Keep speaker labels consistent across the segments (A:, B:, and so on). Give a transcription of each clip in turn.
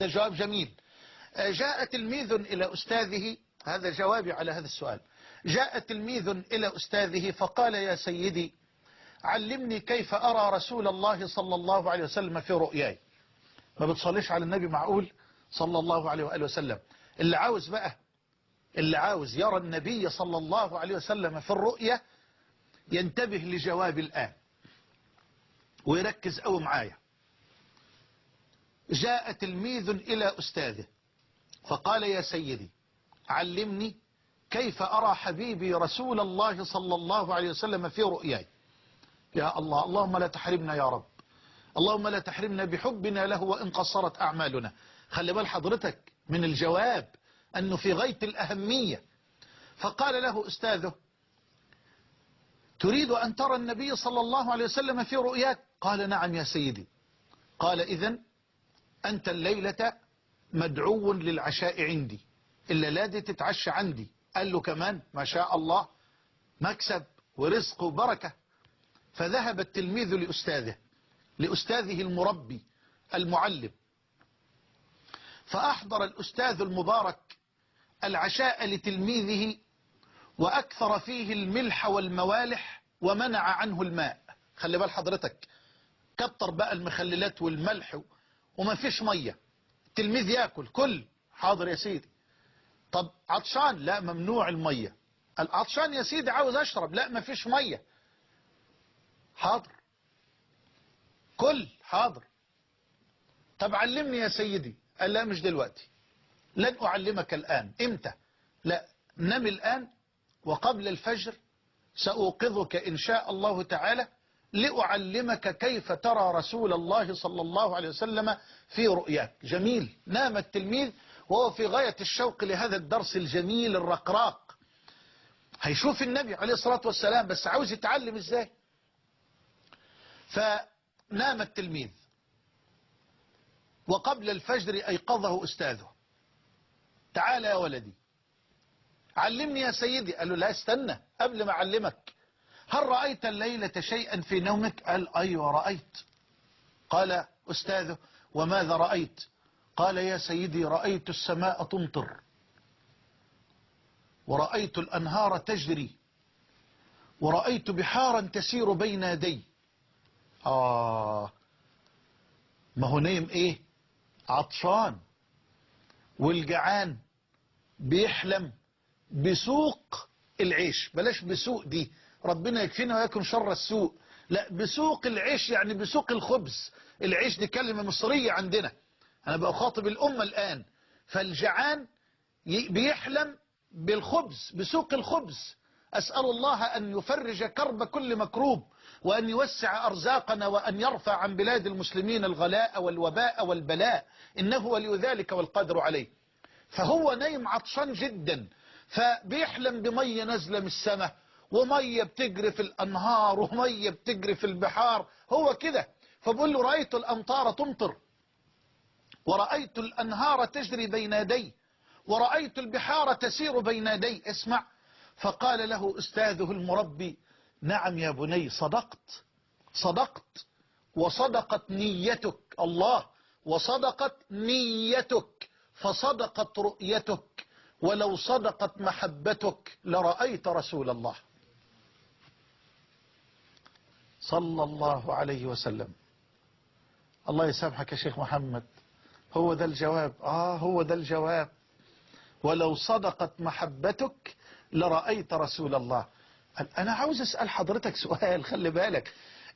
A: جواب جميل. جاء تلميذ إلى أستاذه، هذا جوابي على هذا السؤال. جاء تلميذ إلى أستاذه فقال: يا سيدي، علمني كيف أرى رسول الله صلى الله عليه وسلم في رؤياي. ما بتصليش على النبي معقول صلى الله عليه وآله وسلم؟ اللي عاوز بقى، اللي عاوز يرى النبي صلى الله عليه وسلم في الرؤيا ينتبه لجوابي الآن ويركز قوي معايا. جاء تلميذ إلى أستاذه فقال: يا سيدي، علمني كيف أرى حبيبي رسول الله صلى الله عليه وسلم في رؤياي. يا الله، اللهم لا تحرمنا يا رب، اللهم لا تحرمنا بحبنا له وإن قصرت أعمالنا. خلي بال حضرتك من الجواب أنه في غاية الأهمية. فقال له أستاذه: تريد أن ترى النبي صلى الله عليه وسلم في رؤياك؟ قال: نعم يا سيدي. قال: إذن أنت الليلة مدعو للعشاء عندي، إلا لا دي تتعشى عندي. قال له كمان ما شاء الله، مكسب ورزق وبركة. فذهب التلميذ لأستاذه المربي المعلم، فأحضر الأستاذ المبارك العشاء لتلميذه وأكثر فيه الملح والموالح ومنع عنه الماء. خلي بال حضرتك، كتر بقى المخللات والملح وما فيش مية. التلميذ يأكل، كل حاضر يا سيدي. طب عطشان؟ لا، ممنوع المية. العطشان يا سيدي، عاوز أشرب؟ لا، ما فيش مية. حاضر. كل حاضر. طب علمني يا سيدي. قال: لا، مش دلوقتي، لن أعلمك الآن. إمتى؟ لا، نم الآن وقبل الفجر سأوقظك إن شاء الله تعالى لأعلمك كيف ترى رسول الله صلى الله عليه وسلم في رؤياك. جميل. نام التلميذ وهو في غاية الشوق لهذا الدرس الجميل الرقراق. هيشوف النبي عليه الصلاة والسلام، بس عاوز يتعلم ازاي. فنام التلميذ وقبل الفجر أيقظه أستاذه: تعال يا ولدي، علمني يا سيدي. قال له: لا، استنى قبل ما أعلمك. هل رأيت الليلة شيئا في نومك؟ قال: أيوة رأيت. قال أستاذه: وماذا رأيت؟ قال: يا سيدي، رأيت السماء تمطر، ورأيت الأنهار تجري، ورأيت بحارا تسير بين يدي. ما هو نايم ايه؟ عطشان. والجعان بيحلم بسوق العيش. بلاش بسوق دي، ربنا يكفينا ويكون شر السوق. لا، بسوق العيش يعني بسوق الخبز. العيش دي كلمة مصرية عندنا، أنا بخاطب الأمة الآن. فالجعان بيحلم بالخبز، بسوق الخبز. أسأل الله أن يفرج كرب كل مكروب، وأن يوسع أرزاقنا، وأن يرفع عن بلاد المسلمين الغلاء والوباء والبلاء، إنه ولي ذلك والقادر عليه. فهو نايم عطشان جدا، فبيحلم بمية نازلة من السماء، ومية بتجري في الأنهار، ومية بتجري في البحار. هو كده. فبقول له: رأيت الأمطار تمطر، ورأيت الأنهار تجري بين يدي، ورأيت البحار تسير بين يدي. اسمع. فقال له أستاذه المربي: نعم يا بني، صدقت، صدقت، وصدقت نيتك. الله، وصدقت نيتك، فصدقت رؤيتك، ولو صدقت محبتك لرأيت رسول الله صلى الله عليه وسلم. الله يسامحك يا شيخ محمد، هو ده الجواب. هو ده الجواب. ولو صدقت محبتك لرأيت رسول الله. أنا عاوز أسأل حضرتك سؤال، خلي بالك.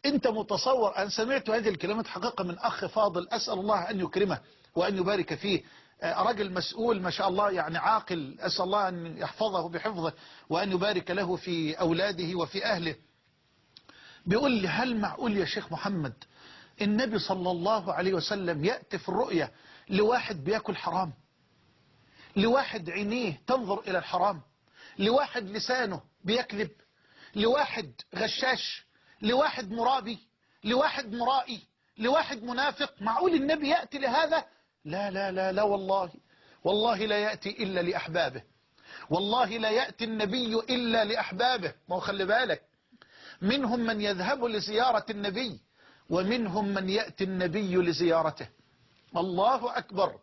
A: أنت متصور، أنا سمعت هذه الكلمات حقيقة من أخ فاضل، أسأل الله أن يكرمه وأن يبارك فيه. رجل مسؤول ما شاء الله، يعني عاقل، أسأل الله أن يحفظه بحفظه وأن يبارك له في أولاده وفي أهله. بيقول لي: هل معقول يا شيخ محمد النبي صلى الله عليه وسلم يأتي في الرؤية لواحد بياكل حرام، لواحد عينيه تنظر إلى الحرام، لواحد لسانه بيكذب، لواحد غشاش، لواحد مرابي، لواحد مرائي، لواحد منافق؟ معقول النبي يأتي لهذا؟ لا لا لا لا، والله والله لا يأتي إلا لأحبابه. والله لا يأتي النبي إلا لأحبابه. ما هو خلي بالك، منهم من يذهب لزيارة النبي، ومنهم من يأتي النبي لزيارته. الله أكبر.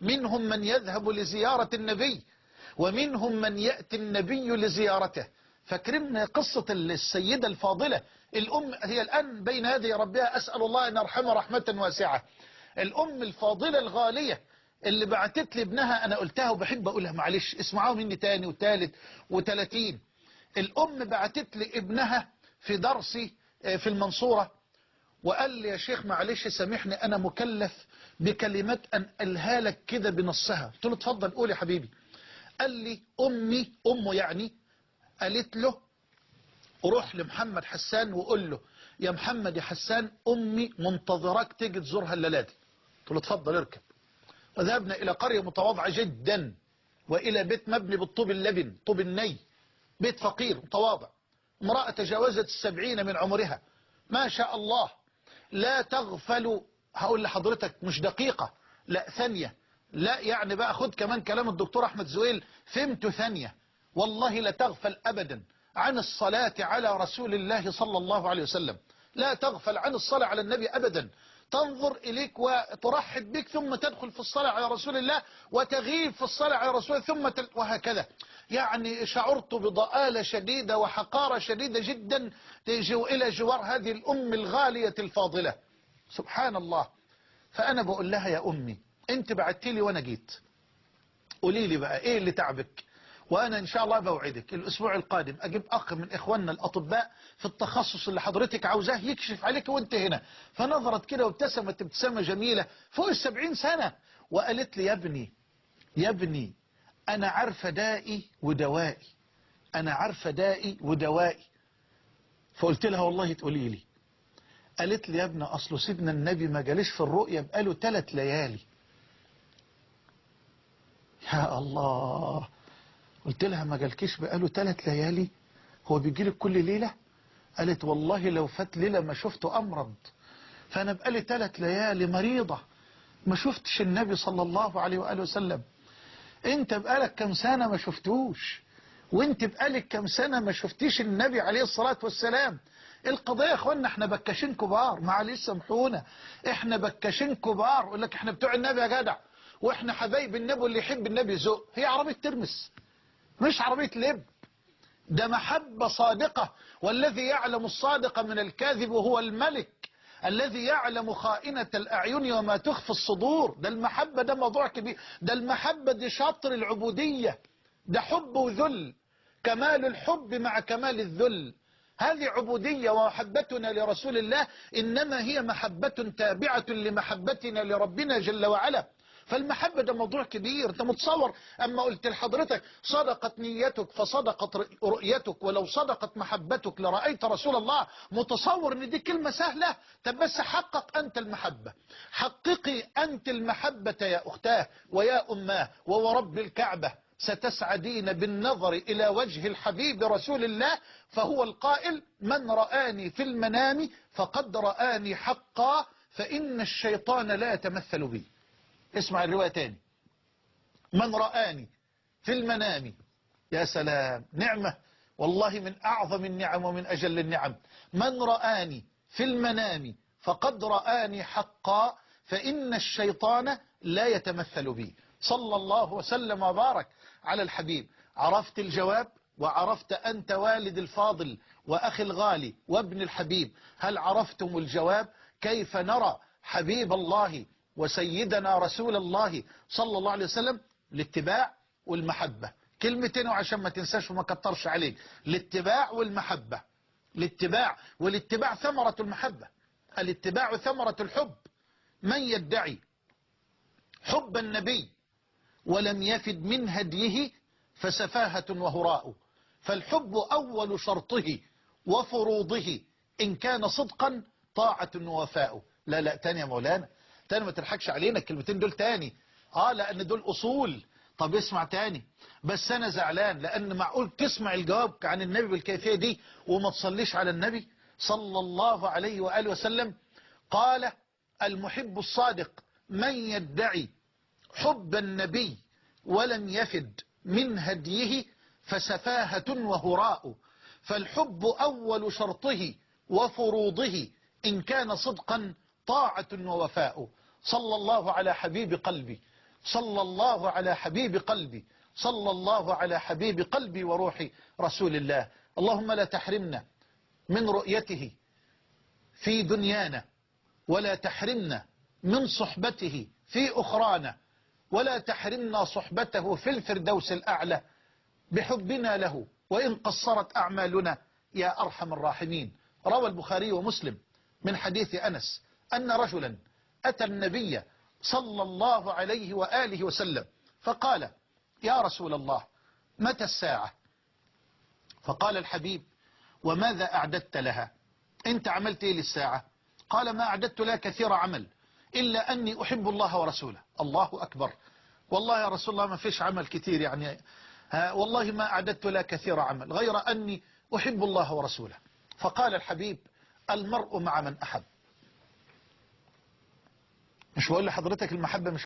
A: منهم من يذهب لزيارة النبي ومنهم من يأتي النبي لزيارته. فاكرين قصة السيدة الفاضلة الأم، هي الآن بين يدي ربها، أسأل الله أن يرحمها رحمة واسعة. الأم الفاضلة الغالية اللي بعتت لي ابنها، أنا قلتها وبحب أقولها معلش اسمعوا مني تاني وتالت وتلاتين. الأم بعتت لي ابنها في درسي في المنصورة، وقال لي يا شيخ معلش سامحني أنا مكلف بكلمات أنقلها لك كده بنصها. قلت له اتفضل قول يا حبيبي. قال لي أمه يعني قالت له روح لمحمد حسان وقول له يا محمد يا حسان أمي منتظرك تيجي تزورها الليلة دي. قلت له اتفضل اركب. وذهبنا إلى قرية متواضعة جدا وإلى بيت مبني بالطوب اللبن طوب الني، بيت فقير متواضع. امرأة تجاوزت 70 من عمرها ما شاء الله، لا تغفل. هقول لحضرتك مش دقيقة لا ثانية، لا يعني بقى خد كمان كلام الدكتور أحمد زويل فهمت ثانية، والله لا تغفل أبدا عن الصلاة على رسول الله صلى الله عليه وسلم. لا تغفل عن الصلاة على النبي أبدا. تنظر إليك وترحب بك ثم تدخل في الصلاة على رسول الله وتغيب في الصلاة على رسول الله وهكذا. يعني شعرت بضآلة شديدة وحقارة شديدة جدا إلى جوار هذه الأم الغالية الفاضلة. سبحان الله. فأنا بقول لها يا أمي أنت بعتي لي وأنا جيت، قولي لي بقى إيه اللي تعبك، وأنا إن شاء الله بوعدك الأسبوع القادم أجيب أخ من إخواننا الأطباء في التخصص اللي حضرتك عاوزاه يكشف عليك وأنت هنا. فنظرت كده وابتسمت ابتسامة جميلة فوق 70 سنة وقالت لي يا ابني أنا عارفة دائي ودوائي، أنا عارفة دائي ودوائي. فقلت لها والله تقولي لي. قالت لي يا ابني أصله سيدنا النبي ما جاليش في الرؤية بقاله 3 ليالي. يا الله. قلت لها ما جالكيش بقاله 3 ليالي، هو بيجيلك كل ليلة؟ قالت والله لو فات ليلة ما شفته أمرض، فأنا بقالي 3 ليالي مريضة ما شفتش النبي صلى الله عليه وآله وسلم. انت بقالك كم سنة ما شفتوش، وانت بقالك كم سنة ما شفتيش النبي عليه الصلاة والسلام. القضية يا اخوانا احنا بكاشين كبار، معلش سامحونا، احنا بكاشين كبار. يقول لك احنا بتوع النبي يا جدع، واحنا حبايب النبي واللي يحب النبي ذوق. هي عربية ترمس مش عربية لب، ده محبة صادقة. والذي يعلم الصادق من الكاذب وهو الملك الذي يعلم خائنة الأعين وما تخفي الصدور. ده المحبة ده موضوع كبير، ده المحبة دي شطر العبودية، ده حب وذل، كمال الحب مع كمال الذل. هذه عبودية. ومحبتنا لرسول الله إنما هي محبة تابعة لمحبتنا لربنا جل وعلا. فالمحبة ده موضوع كبير. انت متصور اما قلت لحضرتك صدقت نيتك فصدقت رؤيتك ولو صدقت محبتك لرأيت رسول الله، متصور ان دي كلمة سهلة؟ طب بس حقق انت المحبة، حققي انت المحبة يا اختاه ويا اماه وورب الكعبة ستسعدين بالنظر إلى وجه الحبيب رسول الله. فهو القائل من رآني في المنام فقد رآني حقا فإن الشيطان لا يتمثل بي. اسمع الرواية تاني، من رآني في المنام. يا سلام، نعمة والله من أعظم النعم ومن أجل النعم. من رآني في المنام فقد رآني حقا فإن الشيطان لا يتمثل بي. صلى الله وسلم وبارك على الحبيب. عرفت الجواب وعرفت أنت والد الفاضل وأخي الغالي وابن الحبيب. هل عرفتم الجواب؟ كيف نرى حبيب الله وسيدنا رسول الله صلى الله عليه وسلم؟ الاتباع والمحبة. كلمتين وعشان ما تنساش وما كترش عليك. الاتباع والمحبة. والاتباع ثمرة المحبة، الاتباع ثمرة الحب. من يدعي حب النبي ولم يفد من هديه فسفاهة وهراء. فالحب أول شرطه وفروضه إن كان صدقا طاعة ووفاء. لا تاني يا مولانا، تاني ما تضحكش علينا، الكلمتين دول تاني. لأن دول أصول. طب اسمع تاني، بس أنا زعلان لأن معقول تسمع الجواب عن النبي بالكيفية دي وما تصليش على النبي صلى الله عليه وآله وسلم. قال المحب الصادق من يدعي حب النبي ولم يفد من هديه فسفاهة وهراء. فالحب أول شرطه وفروضه إن كان صدقا طاعة ووفاء. صلى الله على حبيب قلبي صلى الله على حبيب قلبي، صلى الله على حبيب قلبي وروحي رسول الله. اللهم لا تحرمنا من رؤيته في دنيانا، ولا تحرمنا من صحبته في أخرانا، ولا تحرمنا صحبته في الفردوس الأعلى بحبنا له وإن قصرت أعمالنا يا أرحم الراحمين. روى البخاري ومسلم من حديث أنس أن رجلا أتى النبي صلى الله عليه وآله وسلم فقال: يا رسول الله، متى الساعة؟ فقال الحبيب: وماذا أعددت لها؟ أنت عملت إيه للساعة؟ قال: ما أعددت لها كثير عمل إلا أني أحب الله ورسوله. الله أكبر. والله يا رسول الله ما فيش عمل كثير يعني، والله ما أعددت لها كثير عمل غير أني أحب الله ورسوله. فقال الحبيب: المرء مع من أحب. مش بقول لحضرتك المحبة مش